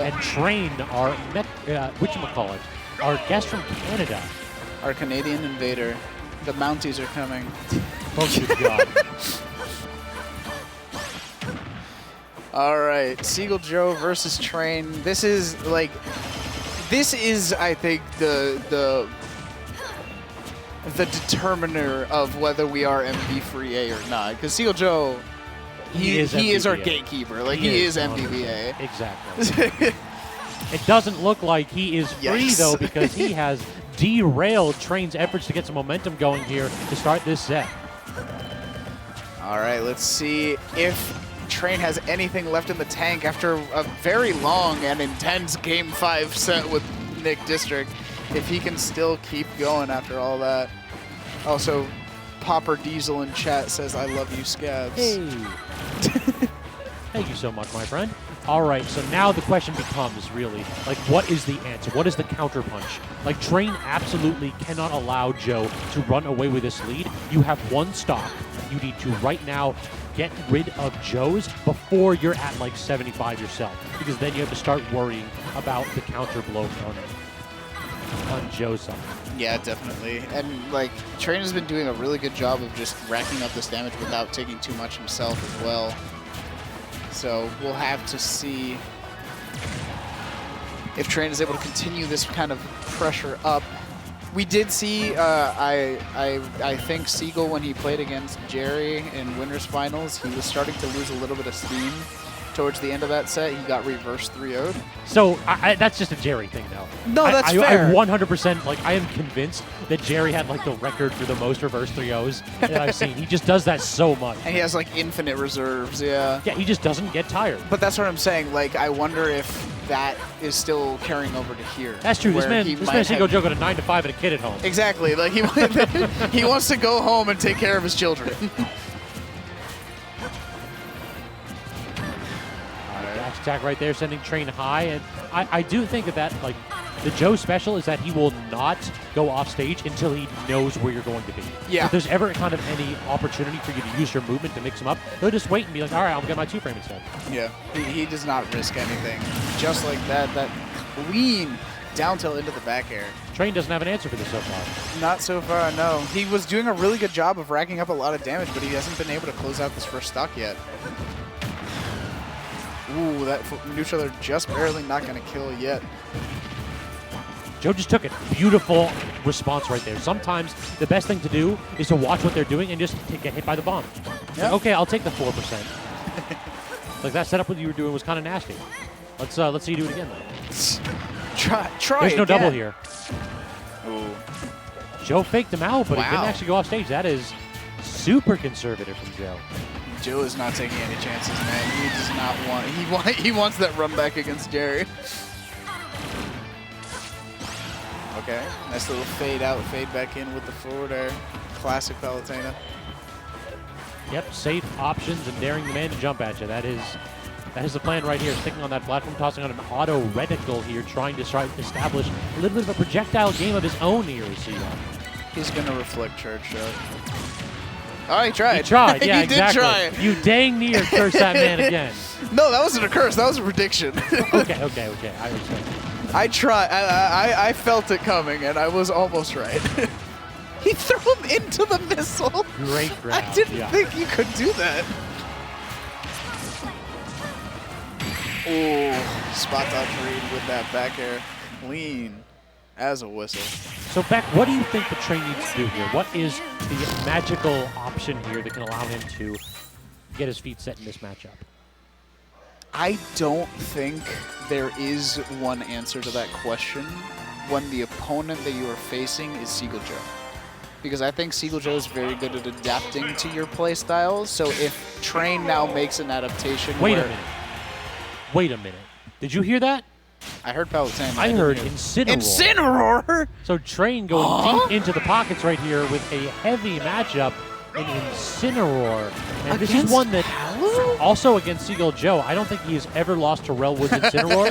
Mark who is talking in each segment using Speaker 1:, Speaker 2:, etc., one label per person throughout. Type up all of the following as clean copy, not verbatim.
Speaker 1: and Train our whatchamacallit, our guest from Canada.
Speaker 2: Our Canadian invader. The Mounties are coming.
Speaker 1: Oh, good God.
Speaker 2: All right, Seagull Joe versus Train. This is, I think, the determiner of whether we are MV free A or not. Because Seagull Joe, he is our gatekeeper. Like, he is MVBA.
Speaker 1: Exactly. It doesn't look like he is free, though, because he has derailed Train's efforts to get some momentum going here to start this set.
Speaker 2: All right, let's see if Train has anything left in the tank after a very long and intense Game 5 set with Nick District. If he can still keep going after all that. Also, Popper Diesel in chat says, I love you, Scabs.
Speaker 1: Hey. Thank you so much, my friend. All right, so now the question becomes really, what is the answer? What is the counterpunch? Train absolutely cannot allow Joe to run away with this lead. You have one stock. You need to, right now, get rid of Joe's before you're at, 75 yourself. Because then you have to start worrying about the counter blow on Joe's side.
Speaker 2: Yeah, definitely. And, Train has been doing a really good job of just racking up this damage without taking too much himself as well. So we'll have to see if Train is able to continue this kind of pressure up. We did see, I think Seagull, when he played against Jerry in Winners Finals, he was starting to lose a little bit of steam towards the end of that set. He got reverse 3-0'd.
Speaker 1: So that's just a Jerry thing, though.
Speaker 2: No, that's fair.
Speaker 1: I 100%, I am convinced that Jerry had, the record for the most reverse 3-0s that I've seen. He just does that so much.
Speaker 2: And he has, infinite reserves, yeah.
Speaker 1: Yeah, he just doesn't get tired.
Speaker 2: But that's what I'm saying. I wonder if that is still carrying over to here.
Speaker 1: That's true. This man Seagull Joe got a 9-to-5 and a kid at home.
Speaker 2: Exactly. He wants to go home and take care of his children.
Speaker 1: Dash attack right there, sending Train high. And I do think that, the Joe special is that he will not go off stage until he knows where you're going to be.
Speaker 2: Yeah.
Speaker 1: If there's ever kind of any opportunity for you to use your movement to mix him up, he'll just wait and be like, all right, I'll get my 2-frame instead.
Speaker 2: Yeah. He does not risk anything. Just like that. That clean down tilt into the back air.
Speaker 1: Train doesn't have an answer for this so far.
Speaker 2: Not so far, no. He was doing a really good job of racking up a lot of damage, but he hasn't been able to close out this first stock yet. Ooh, that neutral are just barely not going to kill yet.
Speaker 1: Joe just took it. Beautiful response right there. Sometimes the best thing to do is to watch what they're doing and just get hit by the bomb. Yep. Okay, I'll take the 4%. That setup that you were doing was kind of nasty. Let's see you do it again, though.
Speaker 2: Try
Speaker 1: There's no
Speaker 2: again.
Speaker 1: double here.
Speaker 2: Ooh.
Speaker 1: Joe faked him out, but he didn't actually go off stage. That is super conservative from Joe.
Speaker 2: Joe is not taking any chances, man. He does not want. He wants that run back against Jerry. Okay, nice little fade out, fade back in with the forward air. Classic Palutena.
Speaker 1: Yep, safe options and daring the man to jump at you. That is the plan right here. Sticking on that platform, tossing on an auto reticle here, trying to establish a little bit of a projectile game of his own here.
Speaker 2: He's gonna reflect charge shot. Oh, he tried.
Speaker 1: He tried, yeah,
Speaker 2: he
Speaker 1: exactly.
Speaker 2: did try.
Speaker 1: You dang near curse that man again.
Speaker 2: No, that wasn't a curse. That was a prediction.
Speaker 1: Okay. I respect it.
Speaker 2: I tried. I felt it coming, and I was almost right. He threw him into the missile.
Speaker 1: Great grab.
Speaker 2: I didn't think you could do that. Oh, spot dodge read with that back air. Clean as a whistle.
Speaker 1: So, Beck, what do you think the Train needs to do here? What is the magical option here that can allow him to get his feet set in this matchup?
Speaker 2: I don't think there is one answer to that question when the opponent that you are facing is Seagull Joe. Because I think Seagull Joe is very good at adapting to your play styles. So if Train now makes an adaptation
Speaker 1: Wait a minute. Did you hear that?
Speaker 2: I heard Palutena.
Speaker 1: I heard Incineroar.
Speaker 2: Incineroar?
Speaker 1: So Train going deep into the pockets right here with a heavy matchup in Incineroar. And this is one that also against Seagull Joe, I don't think he has ever lost to Relwood's Incineroar.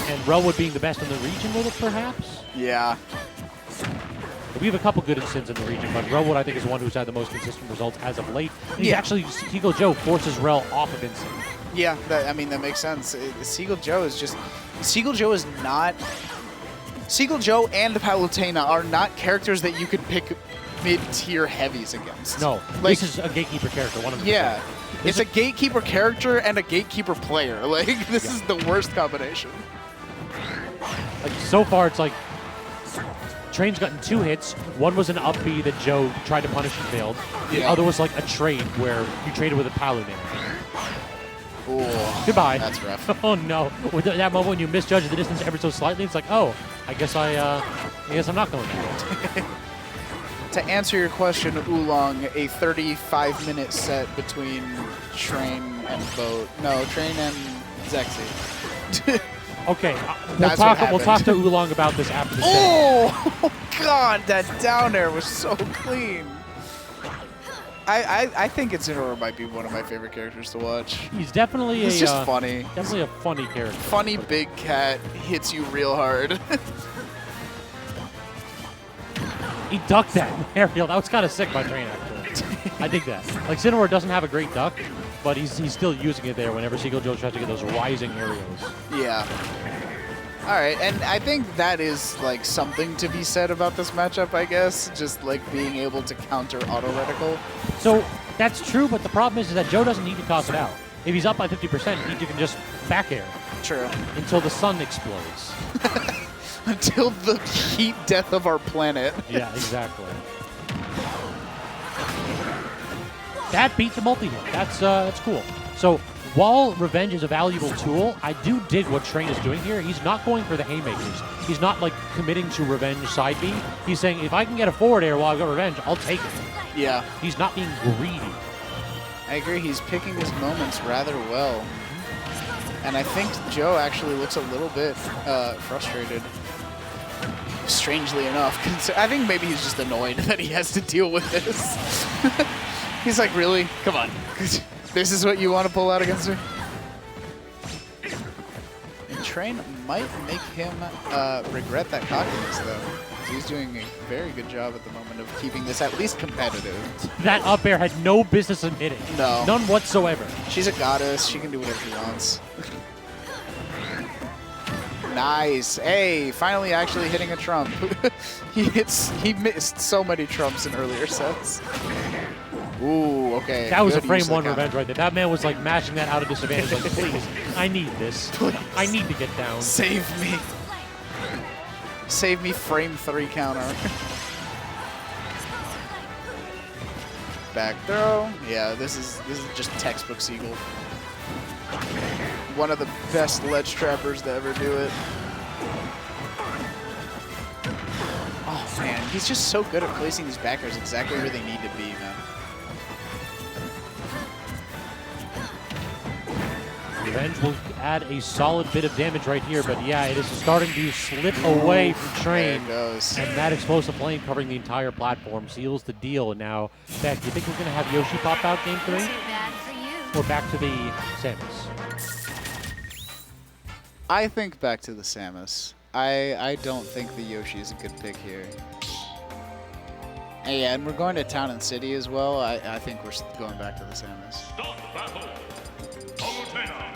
Speaker 1: And Relwood being the best in the region with it, perhaps?
Speaker 2: Yeah.
Speaker 1: We have a couple good Incins in the region, but Relwood, I think, is the one who's had the most consistent results as of late. And he's actually, Seagull Joe forces Rel off of Incin.
Speaker 2: Yeah, I mean, that makes sense. Seagull Joe is just... Seagull Joe is not... Seagull Joe and Palutena are not characters that you could pick mid-tier heavies against.
Speaker 1: No,
Speaker 2: like,
Speaker 1: this is a gatekeeper character, 100%.
Speaker 2: Yeah, it's a gatekeeper character and a gatekeeper player. Like, this is the worst combination.
Speaker 1: Like, so far, it's like Train's gotten 2 hits. One was an up B that Joe tried to punish and failed. The other was like a trade where you traded with a Palutena.
Speaker 2: Ooh,
Speaker 1: Goodbye.
Speaker 2: That's rough.
Speaker 1: Oh no! With that moment when you misjudge the distance ever so slightly, it's like, oh, I guess I'm not going there.
Speaker 2: To answer your question, Oolong, a 35-minute set between Train and Boat. No, Train and Zexy.
Speaker 1: Okay, we'll talk to Oolong about this after the set.
Speaker 2: Oh God, that down air was so clean. I think Incineroar might be one of my favorite characters to watch.
Speaker 1: He's definitely
Speaker 2: He's just funny.
Speaker 1: Definitely a funny character.
Speaker 2: Funny big cat hits you real hard.
Speaker 1: He ducked that aerial. That was kind of sick by Train, actually. I dig that. Like, Incineroar doesn't have a great duck, but he's still using it there whenever Seagull Joe tries to get those rising aerials.
Speaker 2: Yeah. All right, and I think that is like something to be said about this matchup, I guess. Just like being able to counter auto reticle.
Speaker 1: So that's true, but the problem is that Joe doesn't need to toss it out. If he's up by 50%, he can just back air.
Speaker 2: True.
Speaker 1: Until the sun explodes.
Speaker 2: Until the heat death of our planet.
Speaker 1: Yeah, exactly. That beats the multi-hit. That's cool. So while Revenge is a valuable tool, I do dig what Train is doing here. He's not going for the haymakers. He's not like committing to Revenge side B. He's saying, if I can get a forward air while I've got Revenge, I'll take it.
Speaker 2: Yeah.
Speaker 1: He's not being greedy.
Speaker 2: I agree. He's picking his moments rather well. And I think Joe actually looks a little bit frustrated. Strangely enough. I think maybe he's just annoyed that he has to deal with this. He's like, really? Come on. This is what you want to pull out against me? And Train might make him regret that cockiness, though. He's doing a very good job at the moment of keeping this at least competitive.
Speaker 1: That up air had no business in hitting.
Speaker 2: No.
Speaker 1: None whatsoever.
Speaker 2: She's a goddess. She can do whatever she wants. Nice. Hey, finally actually hitting a trump. He missed so many trumps in earlier sets. Ooh, okay.
Speaker 1: That was a frame 1 Revenge right there. That man was like mashing that out of disadvantage. Like, please, I need this.
Speaker 2: Please.
Speaker 1: I need to get down.
Speaker 2: Save me. Save me frame 3 counter. Back throw. Yeah, this is just textbook Seagull. One of the best ledge trappers to ever do it. Oh man, he's just so good at placing these backers exactly where they need to be, man.
Speaker 1: Revenge will add a solid bit of damage right here, but yeah, it is starting to slip away from Train.
Speaker 2: There it goes.
Speaker 1: And that explosive flame covering the entire platform seals the deal. And now, Beck, do you think we're going to have Yoshi pop out game 3? Or back to the Samus?
Speaker 2: I think back to the Samus. I don't think the Yoshi is a good pick here. And yeah, and we're going to Town and City as well. I think we're going back to the Samus.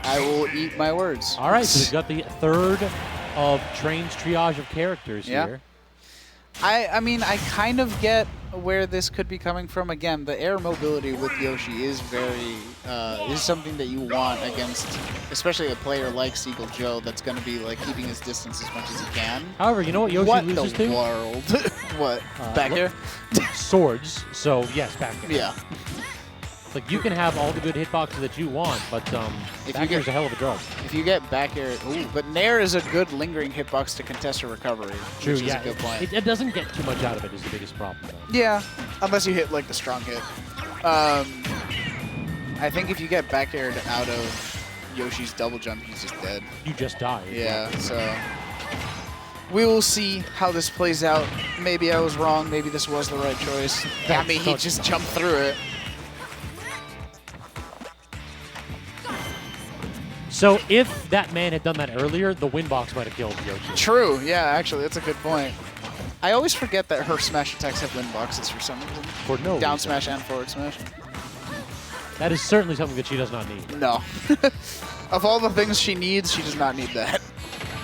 Speaker 2: I will eat my words.
Speaker 1: All right, so we've got the third of Train's triage of characters here.
Speaker 2: I mean, I kind of get where this could be coming from. Again, the air mobility with Yoshi is is something that you want against, especially a player like Seagull Joe that's going to be like keeping his distance as much as he can.
Speaker 1: However, you know what Yoshi loses to?
Speaker 2: What the world? What? Back air?
Speaker 1: Swords. So yes, back air.
Speaker 2: Yeah.
Speaker 1: Like, you can have all the good hitboxes that you want, but back air is a hell of a drug.
Speaker 2: If you get back air, but Nair is a good lingering hitbox to contest a recovery.
Speaker 1: True,
Speaker 2: which
Speaker 1: yeah.
Speaker 2: Is a good point.
Speaker 1: It doesn't get too much out of it is the biggest problem, though.
Speaker 2: Yeah, unless you hit, like, the strong hit. I think if you get back aired out of Yoshi's double jump, he's just dead.
Speaker 1: You just die.
Speaker 2: Yeah, so we will see how this plays out. Maybe I was wrong. Maybe this was the right choice. I mean, he just jumped through it.
Speaker 1: So if that man had done that earlier, the win box might have killed Yoshi.
Speaker 2: True. Yeah, actually, that's a good point. I always forget that her smash attacks have win boxes for some reason.
Speaker 1: For no
Speaker 2: Down
Speaker 1: reason.
Speaker 2: smash and forward smash.
Speaker 1: That is certainly something that she does not need.
Speaker 2: No. Of all the things she needs, she does not need that.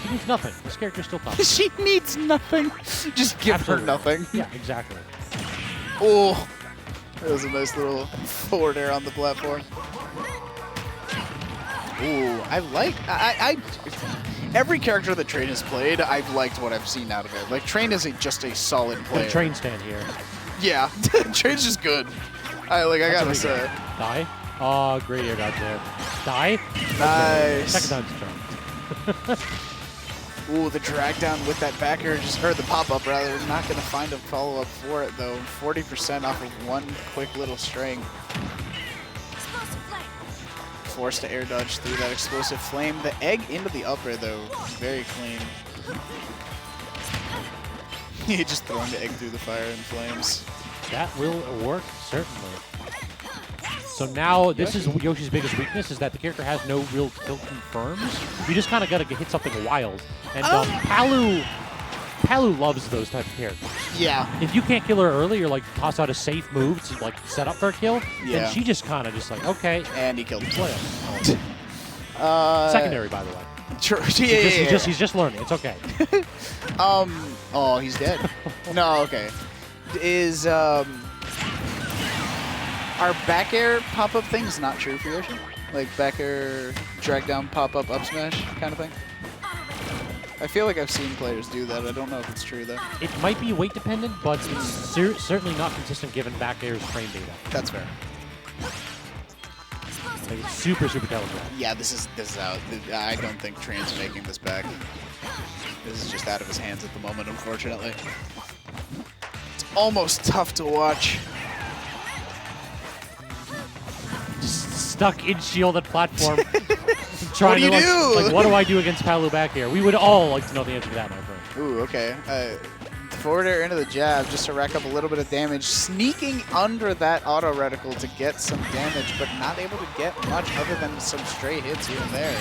Speaker 1: She needs nothing. This character's still tough.
Speaker 2: She needs nothing. Just give
Speaker 1: Absolutely.
Speaker 2: her nothing.
Speaker 1: Yeah, exactly.
Speaker 2: Oh, that was a nice little forward air on the platform. Ooh, I every character that Train has played, I've liked what I've seen out of it. Like, Train is just a solid player.
Speaker 1: Good Train stand here.
Speaker 2: Yeah, Train's just good. I gotta say.
Speaker 1: Die. Oh, great air dodge there. Die.
Speaker 2: Nice.
Speaker 1: Second time's charm.
Speaker 2: Ooh, the drag down with that back air, or the pop-up rather, not going to find a follow-up for it though. 40% off of one quick little string. Forced to air dodge through that explosive flame. The egg into the up air though, very clean. He just throwing the egg through the fire and flames.
Speaker 1: That will work, certainly. So now this is Yoshi's biggest weakness, is that the character has no real kill confirms. You just kind of got to hit something wild. And Palu loves those type of characters.
Speaker 2: Yeah.
Speaker 1: If you can't kill her early or like toss out a safe move to like set up for a kill,
Speaker 2: Yeah.
Speaker 1: then she just kind of just like, okay.
Speaker 2: And he killed him.
Speaker 1: Play him. Secondary, by the way.
Speaker 2: True.
Speaker 1: He's just learning. It's okay.
Speaker 2: Oh, he's dead. No, okay. Is our back air pop-up things not true for Yoshi? Like back air drag down pop-up up smash kind of thing? I feel like I've seen players do that. I don't know if it's true though.
Speaker 1: It might be weight dependent, but it's certainly not consistent given back air's frame data.
Speaker 2: That's fair.
Speaker 1: Like it's super telegraphed.
Speaker 2: Yeah, this is out. I don't think Train's making this back. This is just out of his hands at the moment, unfortunately. It's almost tough to watch.
Speaker 1: Just stuck in shielded platform.
Speaker 2: What do you do?
Speaker 1: Like, what do I do against Palu back here? We would all like to know the answer to that, my friend.
Speaker 2: Ooh, okay. Forward air into the jab just to rack up a little bit of damage. Sneaking under that auto reticle to get some damage, but not able to get much other than some stray hits here and there.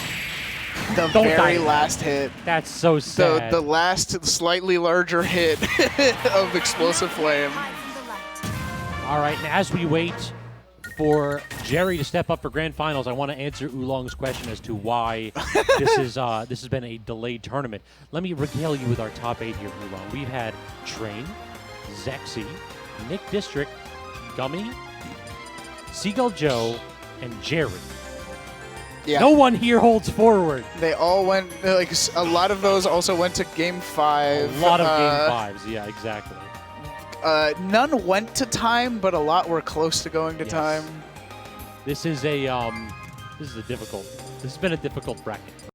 Speaker 2: The very last hit.
Speaker 1: That's so sad.
Speaker 2: The last slightly larger hit of Explosive Flame.
Speaker 1: All right, and as we wait for Jerry to step up for Grand Finals, I want to answer Oolong's question as to why this has been a delayed tournament. Let me regale you with our top 8 here, Oolong. We've had Train, Zexy, Nick District, Gummy, Seagull Joe, and Jerry.
Speaker 2: Yeah.
Speaker 1: No one here holds forward.
Speaker 2: They all went, like, a lot of those also went to Game 5.
Speaker 1: A lot of Game 5s, yeah, exactly.
Speaker 2: None went to time, but a lot were close to going to time.
Speaker 1: This is a this has been a difficult bracket.